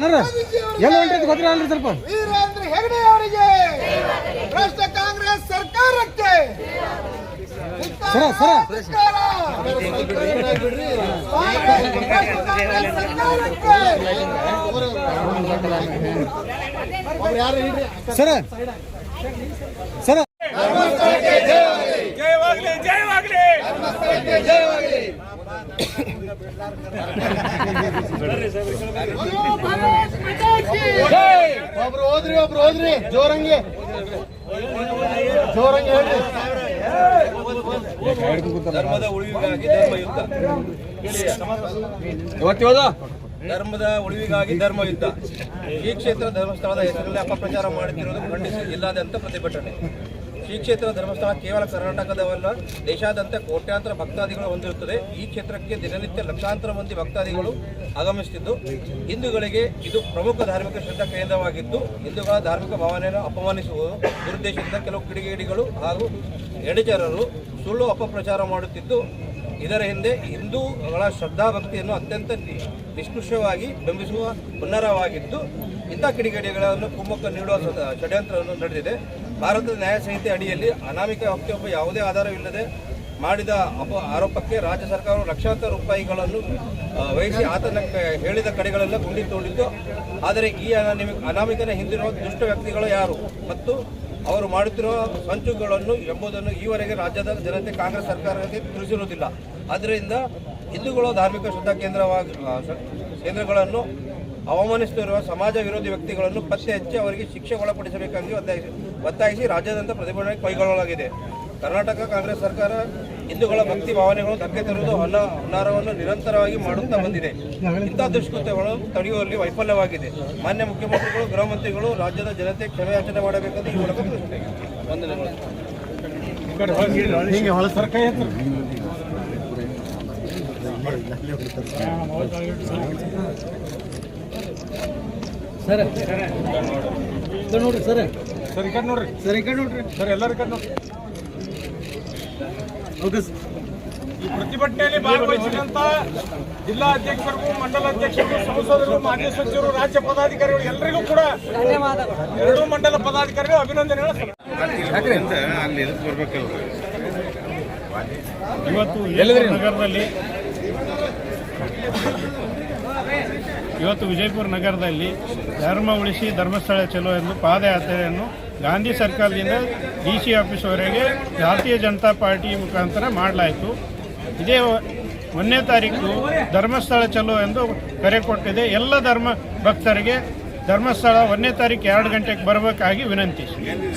ಎಲ್ಲ ಹೊಂಟಿದ್ದು ಗೊತ್ತಿಲ್ಲ ಅಲ್ರಿ ಸ್ವಲ್ಪ ವೀರೇಂದ್ರ ಹೆಗಡೆ ಅವರಿಗೆ ಭ್ರಷ್ಟ ಕಾಂಗ್ರೆಸ್ ಸರ್ಕಾರಕ್ಕೆ ಸರ ಸರ ಜಯವಾಗಲಿ ಜಯವಾಗಲಿ ಒಬ್ರು ಹೋದ್ರಿ ಜೋರಂಗಿ ಹೇಳ್ರಿ. ಧರ್ಮದ ಉಳಿವಿಗಾಗಿ ಧರ್ಮಯುದ್ಧ. ಧರ್ಮದ ಉಳಿವಿಗಾಗಿ ಧರ್ಮಯುದ್ಧ. ಶ್ರೀ ಕ್ಷೇತ್ರ ಧರ್ಮಸ್ಥಳದ ಹೆಸರಲ್ಲಿ ಅಪಪ್ರಚಾರ ಮಾಡುತ್ತಿರುವುದು ಖಂಡಿಸಿ ಜಿಲ್ಲಾದ್ಯಂತ ಪ್ರತಿಭಟನೆ. ಶ್ರೀ ಕ್ಷೇತ್ರ ಧರ್ಮಸ್ಥಳ ಕೇವಲ ಕರ್ನಾಟಕದವಲ್ಲ, ದೇಶಾದ್ಯಂತ ಕೋಟ್ಯಾಂತರ ಭಕ್ತಾದಿಗಳು ಹೊಂದಿರುತ್ತದೆ. ಈ ಕ್ಷೇತ್ರಕ್ಕೆ ದಿನನಿತ್ಯ ಲಕ್ಷಾಂತರ ಮಂದಿ ಭಕ್ತಾದಿಗಳು ಆಗಮಿಸುತ್ತಿದ್ದು, ಹಿಂದೂಗಳಿಗೆ ಇದು ಪ್ರಮುಖ ಧಾರ್ಮಿಕ ಶ್ರದ್ಧಾ ಕೇಂದ್ರವಾಗಿದ್ದು, ಹಿಂದೂಗಳ ಧಾರ್ಮಿಕ ಭಾವನೆಯನ್ನು ಅಪಮಾನಿಸುವ ದುರುದ್ದೇಶದಿಂದ ಕೆಲವು ಕಿಡಿಗೇಡಿಗಳು ಹಾಗೂ ಎಡಚರರು ಸುಳ್ಳು ಅಪಪ್ರಚಾರ ಮಾಡುತ್ತಿದ್ದು, ಇದರ ಹಿಂದೆ ಹಿಂದೂಗಳ ಶ್ರದ್ಧಾ ಭಕ್ತಿಯನ್ನು ಅತ್ಯಂತ ನಿಷ್ಕೃಷವಾಗಿ ಬಿಂಬಿಸುವ ಹುನ್ನಾರವಾಗಿದ್ದು, ಇಂಥ ಕಿಡಿಗೇಡಿಗಳನ್ನು ಕುಮ್ಮಕ್ಕು ನೀಡುವ ಷಡ್ಯಂತ್ರವನ್ನು ನಡೆದಿದೆ. ಭಾರತದ ನ್ಯಾಯ ಸಂಹಿತೆ ಅಡಿಯಲ್ಲಿ ಅನಾಮಿಕ ವ್ಯಕ್ತಿಯೊಬ್ಬ ಯಾವುದೇ ಆಧಾರವಿಲ್ಲದೆ ಮಾಡಿದ ಆರೋಪಕ್ಕೆ ರಾಜ್ಯ ಸರ್ಕಾರವು ಲಕ್ಷಾಂತರ ರೂಪಾಯಿಗಳನ್ನು ವಹಿಸಿ ಆತನ ಹೇಳಿದ ಕಡೆಗಳೆಲ್ಲ ಗುಂಡಿ ತೋಡಿದ್ದು, ಆದರೆ ಈ ಅನಾಮಿಕನ ಹಿಂದಿರುವ ದುಷ್ಟ ವ್ಯಕ್ತಿಗಳು ಯಾರು ಮತ್ತು ಅವರು ಮಾಡುತ್ತಿರುವ ಸಂಚುಗಳನ್ನು ಎಂಬುದನ್ನು ಈವರೆಗೆ ರಾಜ್ಯದ ಜನತೆ ಕಾಂಗ್ರೆಸ್ ಸರ್ಕಾರಕ್ಕೆ ತಿಳಿಸಿರುವುದಿಲ್ಲ. ಆದ್ದರಿಂದ ಹಿಂದೂಗಳು ಧಾರ್ಮಿಕ ಶ್ರದ್ಧಾ ಕೇಂದ್ರಗಳನ್ನು ಅವಮಾನಿಸುತ್ತಿರುವ ಸಮಾಜ ವಿರೋಧಿ ವ್ಯಕ್ತಿಗಳನ್ನು ಪತ್ತೆ ಹಚ್ಚಿ ಅವರಿಗೆ ಶಿಕ್ಷೆ ಒಳಪಡಿಸಬೇಕಾಗಿ ಒತ್ತಾಯಿಸಿ ರಾಜ್ಯಾದ್ಯಂತ ಪ್ರತಿಭಟನೆ ಕೈಗೊಳ್ಳಲಾಗಿದೆ. ಕರ್ನಾಟಕ ಕಾಂಗ್ರೆಸ್ ಸರ್ಕಾರ ಹಿಂದೂಗಳ ಭಕ್ತಿ ಭಾವನೆಗಳನ್ನು ಧಕ್ಕೆ ತರುವುದು ಹುನ್ನಾರವನ್ನು ನಿರಂತರವಾಗಿ ಮಾಡುತ್ತಾ ಬಂದಿದೆ. ಇಂಥ ದುಷ್ಕೃತ್ಯಗಳನ್ನು ತಡೆಯುವಲ್ಲಿ ವೈಫಲ್ಯವಾಗಿದೆ. ಮಾನ್ಯ ಮುಖ್ಯಮಂತ್ರಿಗಳು, ಗೃಹ ಮಂತ್ರಿಗಳು ರಾಜ್ಯದ ಜನತೆ ಕ್ಷಮೆಯಾಚನೆ ಮಾಡಬೇಕೆಂದು ಈ ಮೂಲಕ ತಿಳಿಸುತ್ತೇವೆ. ವಂದನೆಗಳು. ಸರ್ ನೋಡ್ರಿ ಸರ್ ಸರ್ ಈ ಕಡೆ ನೋಡ್ರಿ ಸರ್ ಈ ಕಡೆ ನೋಡ್ರಿ ಸರ್ ಎಲ್ಲರ ಕಡೆ ನೋಡ್ರಿ. ಈ ಪ್ರತಿಭಟನೆಯಲ್ಲಿ ಭಾಗವಹಿಸಿದಂತ ಜಿಲ್ಲಾ ಅಧ್ಯಕ್ಷರಿಗೂ, ಮಂಡಲ ಅಧ್ಯಕ್ಷರಿಗೂ, ಸಂಸದರು, ಮಾಜಿ ಸಚಿವರು, ರಾಜ್ಯ ಪದಾಧಿಕಾರಿಗಳು ಎಲ್ಲರಿಗೂ ಕೂಡ ಎರಡೂ ಮಂಡಲ ಪದಾಧಿಕಾರಿಗಳು ಅಭಿನಂದನೆಗಳು. ಇವತ್ತು ವಿಜಯಪುರ ನಗರದಲ್ಲಿ ಧರ್ಮ ಉಳಿಸಿ ಧರ್ಮಸ್ಥಳ ಚಲೋ ಎಂದು ಪಾದಯಾತ್ರೆಯನ್ನು ಗಾಂಧಿ ಸರ್ಕಾರದಿಂದ DC ಆಫೀಸ್ವರೆಗೆ ಭಾರತೀಯ ಜನತಾ ಪಾರ್ಟಿ ಮುಖಾಂತರ ಮಾಡಲಾಯಿತು. ಇದೇ 1ನೇ ತಾರೀಕು ಧರ್ಮಸ್ಥಳ ಚಲೋ ಎಂದು ಕರೆ ಕೊಟ್ಟಿದೆ. ಎಲ್ಲ ಧರ್ಮ ಭಕ್ತರಿಗೆ ಧರ್ಮಸ್ಥಳ 1ನೇ ತಾರೀಕು 2 ಗಂಟೆಗೆ ಬರಬೇಕಾಗಿ ವಿನಂತಿ.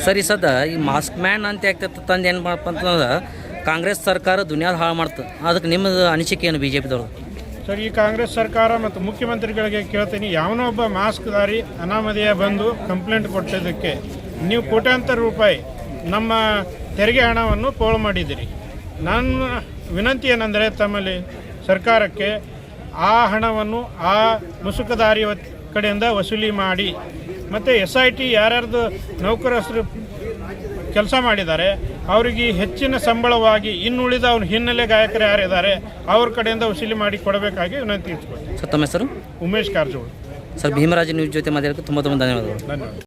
ಸರಿ ಸದ ಈ ಮಾಸ್ಕ್ ಮ್ಯಾನ್ ಅಂತ ಆಗ್ತೈತೆ ತಂದು ಏನು ಮಾಡಪ್ಪ ಅಂತಂದ್ರೆ ಕಾಂಗ್ರೆಸ್ ಸರ್ಕಾರ ದುನಿಯಾದ ಹಾಳು ಮಾಡ್ತದೆ. ಅದಕ್ಕೆ ನಿಮ್ಮದು ಅನಿಸಿಕೆ ಏನು BJPದವ್ರು? ಸರ್, ಈ ಕಾಂಗ್ರೆಸ್ ಸರ್ಕಾರ ಮತ್ತು ಮುಖ್ಯಮಂತ್ರಿಗಳಿಗೆ ಕೇಳ್ತೀನಿ, ಯಾವನೋ ಒಬ್ಬ ಮಾಸ್ಕ್ದಾರಿ ಅನಾಮಧೇಯ ಬಂದು ಕಂಪ್ಲೇಂಟ್ ಕೊಟ್ಟಿದ್ದಕ್ಕೆ ನೀವು ಕೋಟ್ಯಾಂತರ ರೂಪಾಯಿ ನಮ್ಮ ತೆರಿಗೆ ಹಣವನ್ನು ಪೋಲು ಮಾಡಿದ್ದೀರಿ. ನನ್ನ ವಿನಂತಿ ಏನಂದರೆ ತಮ್ಮಲ್ಲಿ ಸರ್ಕಾರಕ್ಕೆ ಆ ಹಣವನ್ನು ಆ ಮುಸುಕದಾರಿ ಕಡೆಯಿಂದ ವಸೂಲಿ ಮಾಡಿ, ಮತ್ತು SIT ಯಾರ್ಯಾರ್ದು ನೌಕರಸ್ಥರು ಕೆಲಸ ಮಾಡಿದ್ದಾರೆ ಅವರಿಗೆ ಹೆಚ್ಚಿನ ಸಂಬಳವಾಗಿ ಇನ್ನುಳಿದ ಅವ್ರ ಹಿನ್ನೆಲೆ ಗಾಯಕರು ಯಾರಿದ್ದಾರೆ ಅವ್ರ ಕಡೆಯಿಂದ ವಸೂಲಿ ಮಾಡಿ ಕೊಡಬೇಕಾಗಿ ವಿನಂತಿ ಇಟ್ಕೊಳ್ತೀನಿ. ಸರ್, ತಮ್ಮ ಹೆಸರು? ಉಮೇಶ್ ಕಾರಜೋಳ. ಸರ್, ಭೀಮರಾಜ ನ್ಯೂಸ್ ಜೊತೆ ಮಾತಾಡೋಕ್ಕೆ ತುಂಬ ಧನ್ಯವಾದಗಳು.